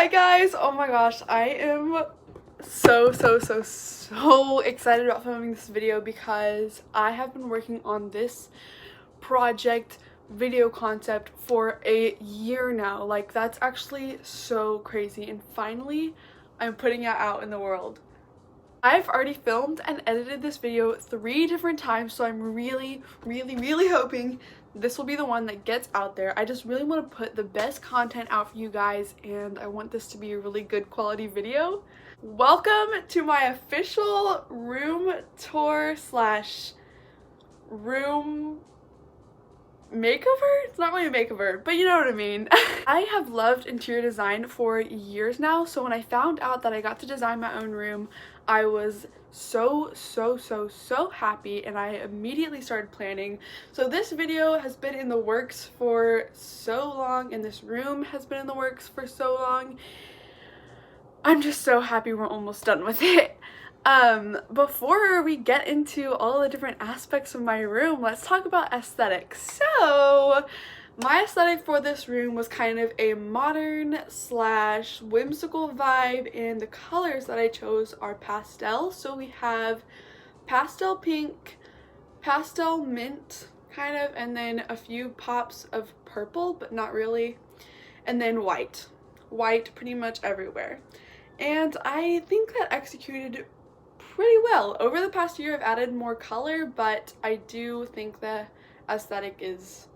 Hi guys, oh my gosh, I am so excited about filming this video because I have been working on this project video concept for a year now. Like, that's actually so crazy, and finally I'm putting it out in the world. I've already filmed and edited this video 3 different times, so I'm really hoping this will be the one that gets out there. I just really want to put the best content out for you guys, and I want this to be a really good quality video. Welcome to my official room tour slash room makeover? It's not really a makeover, but you know what I mean. I have loved interior design for years now, so when I found out that I got to design my own room, I was so happy, and I immediately started planning. So this video has been in the works for so long, and this room has been in the works for so long. I'm just so happy we're almost done with it. Before we get into all the different aspects of my room, let's talk about aesthetics. So my aesthetic for this room was kind of a modern slash whimsical vibe, and the colors that I chose are pastel. So we have pastel pink, pastel mint kind of, and then a few pops of purple, but not really, and then white pretty much everywhere. And I think that executed pretty well. Over the past year I've added more color, but I do think the aesthetic is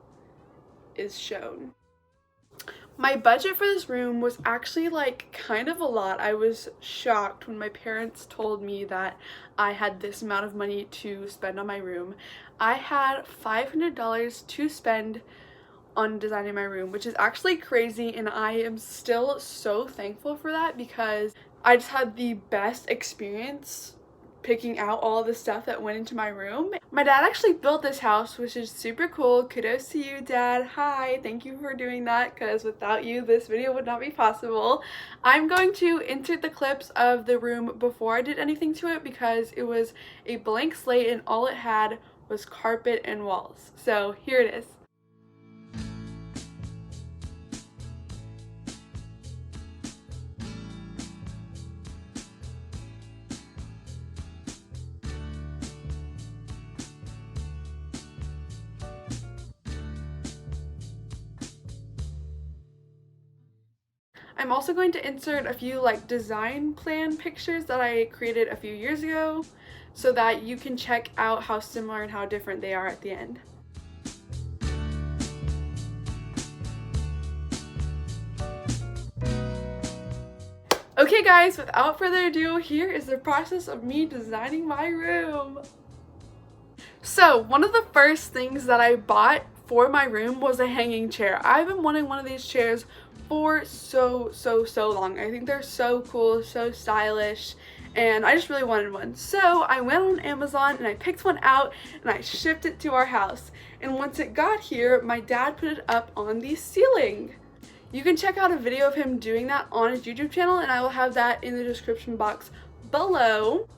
shown. My budget for this room was actually like kind of a lot. I was shocked when my parents told me that I had this amount of money to spend on my room. I had $500 to spend on designing my room, which is actually crazy, and I am still so thankful for that because I just had the best experience picking out all the stuff that went into my room. My dad actually built this house, which is super cool. Kudos to you, Dad. Hi, thank you for doing that, because without you this video would not be possible. I'm going to insert the clips of the room before I did anything to it because it was a blank slate and all it had was carpet and walls. So here it is. I'm also going to insert a few like design plan pictures that I created a few years ago so that you can check out how similar and how different they are at the end. Okay guys, without further ado, here is the process of me designing my room. So one of the first things that I bought for my room was a hanging chair. I've been wanting one of these chairs for so long. I think they're so cool, so stylish, and I just really wanted one. So I went on Amazon and I picked one out and I shipped it to our house. And once it got here, my dad put it up on the ceiling. You can check out a video of him doing that on his YouTube channel, and I will have that in the description box below.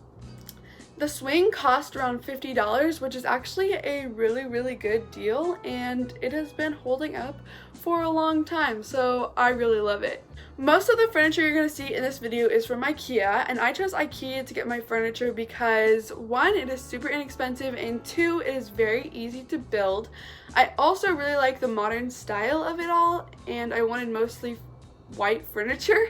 The swing cost around $50, which is actually a really good deal, and it has been holding up for a long time, so I really love it. Most of the furniture you're going to see in this video is from IKEA, and I chose IKEA to get my furniture because 1, it is super inexpensive, and 2, it is very easy to build. I also really like the modern style of it all, and I wanted mostly white furniture,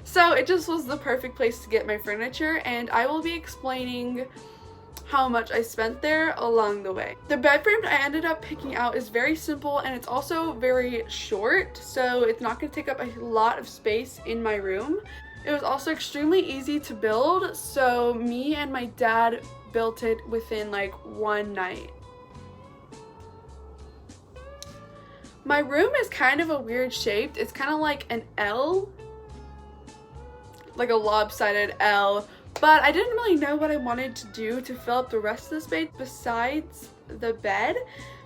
so it just was the perfect place to get my furniture, and I will be explaining how much I spent there along the way. The bed frame I ended up picking out is very simple, and it's also very short, so it's not going to take up a lot of space in my room. It was also extremely easy to build, so me and my dad built it within like one night. My room is kind of a weird shape. It's kind of like an L, like a lopsided L, but I didn't really know what I wanted to do to fill up the rest of the space besides the bed.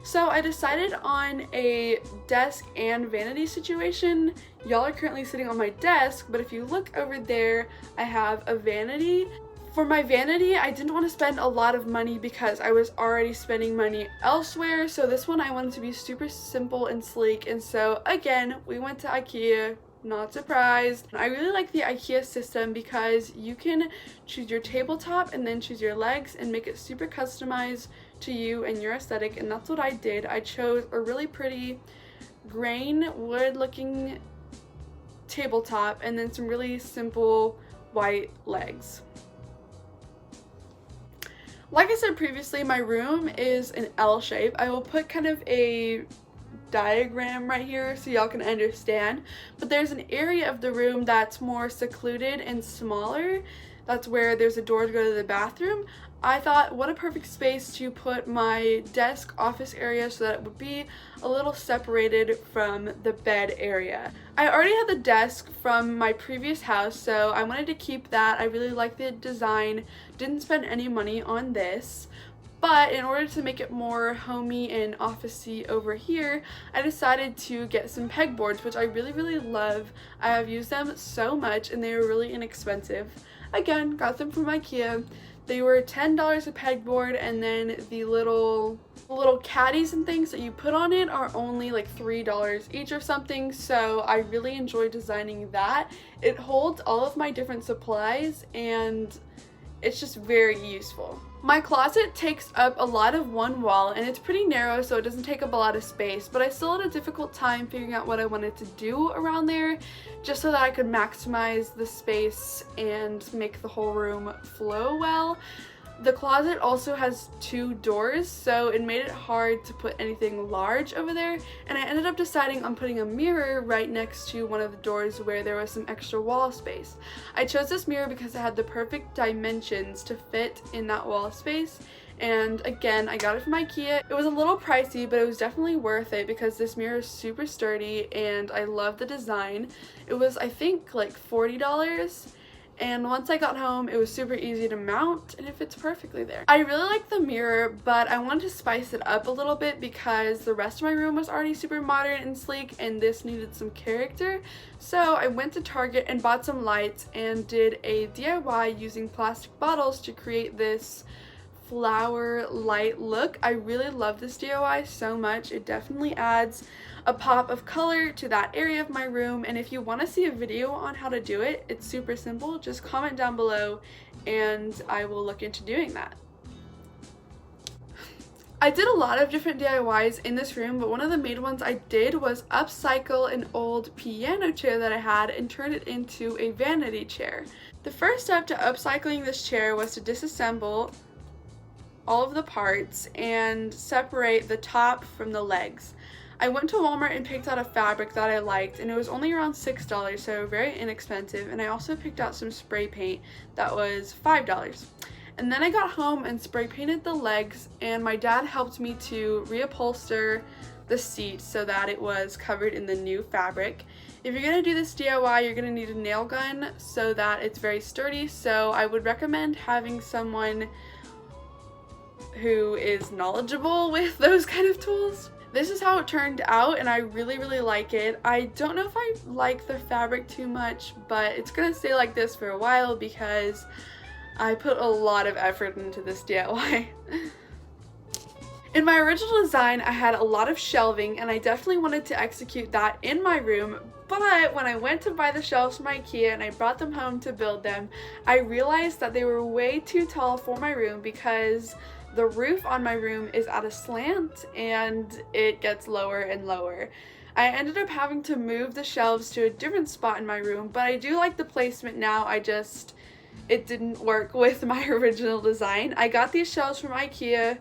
So I decided on a desk and vanity situation. Y'all are currently sitting on my desk, but if you look over there, I have a vanity. For my vanity, I didn't want to spend a lot of money because I was already spending money elsewhere, so this one I wanted to be super simple and sleek, and so again, we went to IKEA, not surprised. I really like the IKEA system because you can choose your tabletop and then choose your legs and make it super customized to you and your aesthetic, and that's what I did. I chose a really pretty grain wood looking tabletop and then some really simple white legs. Like I said previously, my room is an L shape. I will put kind of a diagram right here so y'all can understand, but there's an area of the room that's more secluded and smaller. That's where there's a door to go to the bathroom. I thought, what a perfect space to put my desk office area so that it would be a little separated from the bed area. I already had the desk from my previous house, so I wanted to keep that. I really like the design, didn't spend any money on this. But in order to make it more homey and officey over here, I decided to get some pegboards, which I really love. I have used them so much and they were really inexpensive. Again, got them from IKEA. They were $10 a pegboard, and then the little caddies and things that you put on it are only like $3 each or something, so I really enjoy designing that. It holds all of my different supplies and it's just very useful. My closet takes up a lot of one wall and it's pretty narrow, so it doesn't take up a lot of space, but I still had a difficult time figuring out what I wanted to do around there just so that I could maximize the space and make the whole room flow well. The closet also has 2 doors, so it made it hard to put anything large over there, and I ended up deciding on putting a mirror right next to one of the doors where there was some extra wall space. I chose this mirror because it had the perfect dimensions to fit in that wall space, and again, I got it from IKEA. It was a little pricey, but it was definitely worth it because this mirror is super sturdy and I love the design. It was, I think, like $40. And once I got home, it was super easy to mount and it fits perfectly there. I really like the mirror, but I wanted to spice it up a little bit because the rest of my room was already super modern and sleek and this needed some character. So I went to Target and bought some lights and did a DIY using plastic bottles to create this flower light look. I really love this DIY so much. It definitely adds a pop of color to that area of my room, and if you want to see a video on how to do it, it's super simple. Just comment down below and I will look into doing that. I did a lot of different DIYs in this room, but one of the main ones I did was upcycle an old piano chair that I had and turn it into a vanity chair. The first step to upcycling this chair was to disassemble all of the parts and separate the top from the legs. I went to Walmart and picked out a fabric that I liked, and it was only around $6, so very inexpensive, and I also picked out some spray paint that was $5. And then I got home and spray painted the legs, and my dad helped me to reupholster the seat so that it was covered in the new fabric. If you're going to do this DIY, you're going to need a nail gun so that it's very sturdy, so I would recommend having someone who is knowledgeable with those kind of tools. This is how it turned out and I really like it. I don't know if I like the fabric too much, but it's gonna stay like this for a while because I put a lot of effort into this DIY. In my original design, I had a lot of shelving and I definitely wanted to execute that in my room, but when I went to buy the shelves from IKEA and I brought them home to build them, I realized that they were way too tall for my room because the roof on my room is at a slant and it gets lower and lower. I ended up having to move the shelves to a different spot in my room, but I do like the placement now. It didn't work with my original design. I got these shelves from IKEA.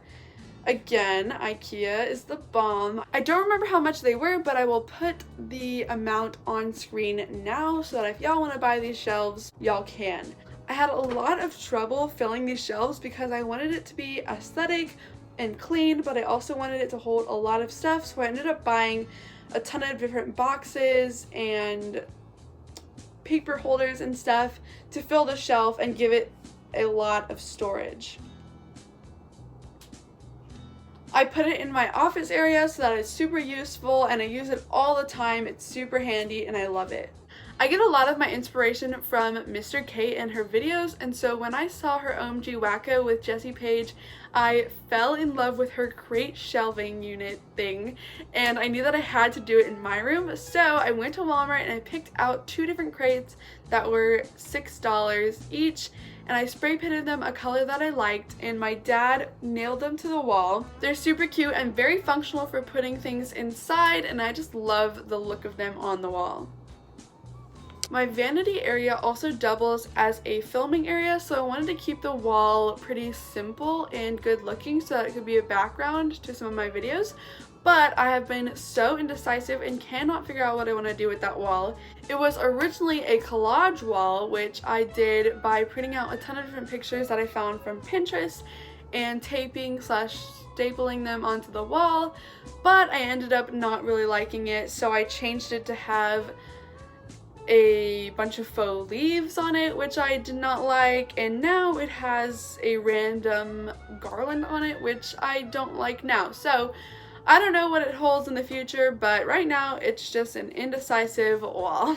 Again, IKEA is the bomb. I don't remember how much they were, but I will put the amount on screen now so that if y'all want to buy these shelves, y'all can. I had a lot of trouble filling these shelves because I wanted it to be aesthetic and clean, but I also wanted it to hold a lot of stuff, so I ended up buying a ton of different boxes and paper holders and stuff to fill the shelf and give it a lot of storage. I put it in my office area so that it's super useful and I use it all the time. It's super handy and I love it. I get a lot of my inspiration from Mr. Kate and her videos, and so when I saw her OMG Wacko with Jessie Page, I fell in love with her crate shelving unit thing, and I knew that I had to do it in my room, so I went to Walmart and I picked out 2 different crates that were $6 each, and I spray painted them a color that I liked, and my dad nailed them to the wall. They're super cute and very functional for putting things inside, and I just love the look of them on the wall. My vanity area also doubles as a filming area, so I wanted to keep the wall pretty simple and good looking so that it could be a background to some of my videos. But I have been so indecisive and cannot figure out what I want to do with that wall. It was originally a collage wall, which I did by printing out a ton of different pictures that I found from Pinterest and taping / stapling them onto the wall, but I ended up not really liking it, so I changed it to have a bunch of faux leaves on it, which I did not like, and now it has a random garland on it, which I don't like now. So I don't know what it holds in the future, but right now it's just an indecisive wall.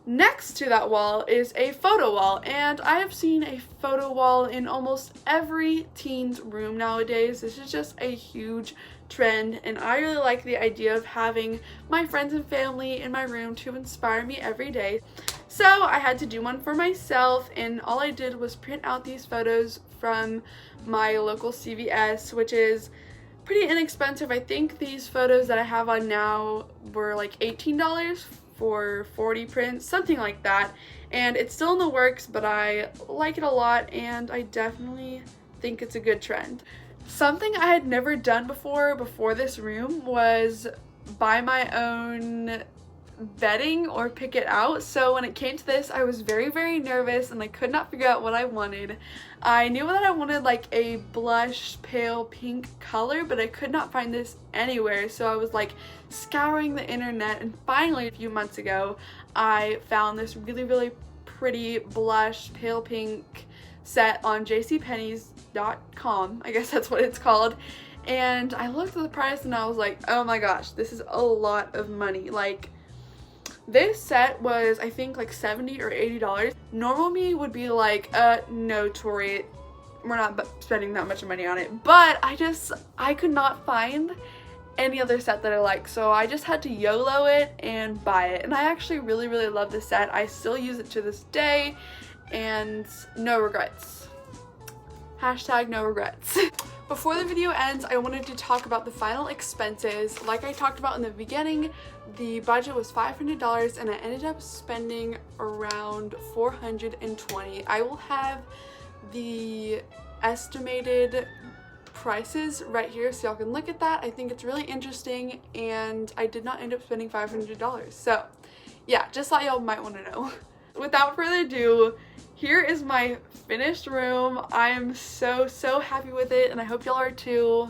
Next to that wall is a photo wall, and I have seen a photo wall in almost every teen's room nowadays. This is just a huge trend, and I really like the idea of having my friends and family in my room to inspire me every day. So I had to do one for myself, and all I did was print out these photos from my local CVS, which is pretty inexpensive. I think these photos that I have on now were like $18 for 40 prints, something like that, and it's still in the works, but I like it a lot and I definitely think it's a good trend. Something I had never done before this room was buy my own bedding or pick it out. So when it came to this, I was very nervous and I could not figure out what I wanted. I knew that I wanted like a blush pale pink color, but I could not find this anywhere, so I was like scouring the internet, and finally a few months ago I found this really pretty blush pale pink set on jcpenney's.com, I guess that's what it's called, and I looked at the price and I was like, oh my gosh, this is a lot of money. Like, this set was, I think, like $70 or $80. Normal me would be like, no, Tori, we're not spending that much money on it. But I could not find any other set that I like, so I just had to YOLO it and buy it. And I actually really love this set. I still use it to this day, and no regrets. Hashtag no regrets. Before the video ends, I wanted to talk about the final expenses. Like I talked about in the beginning, the budget was $500 and I ended up spending around $420. I will have the estimated prices right here so y'all can look at that. I think it's really interesting, and I did not end up spending $500. So yeah, just thought y'all might want to know. Without further ado, here is my finished room. I am so happy with it, and I hope y'all are too.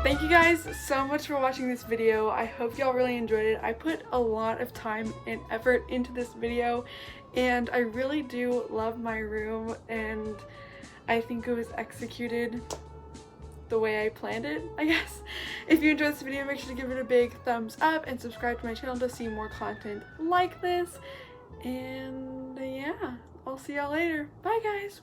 Thank you guys so much for watching this video. I hope y'all really enjoyed it. I put a lot of time and effort into this video, and I really do love my room, and I think it was executed the way I planned it, I guess. If you enjoyed this video, make sure to give it a big thumbs up and subscribe to my channel to see more content like this. And yeah, I'll see y'all later. Bye guys.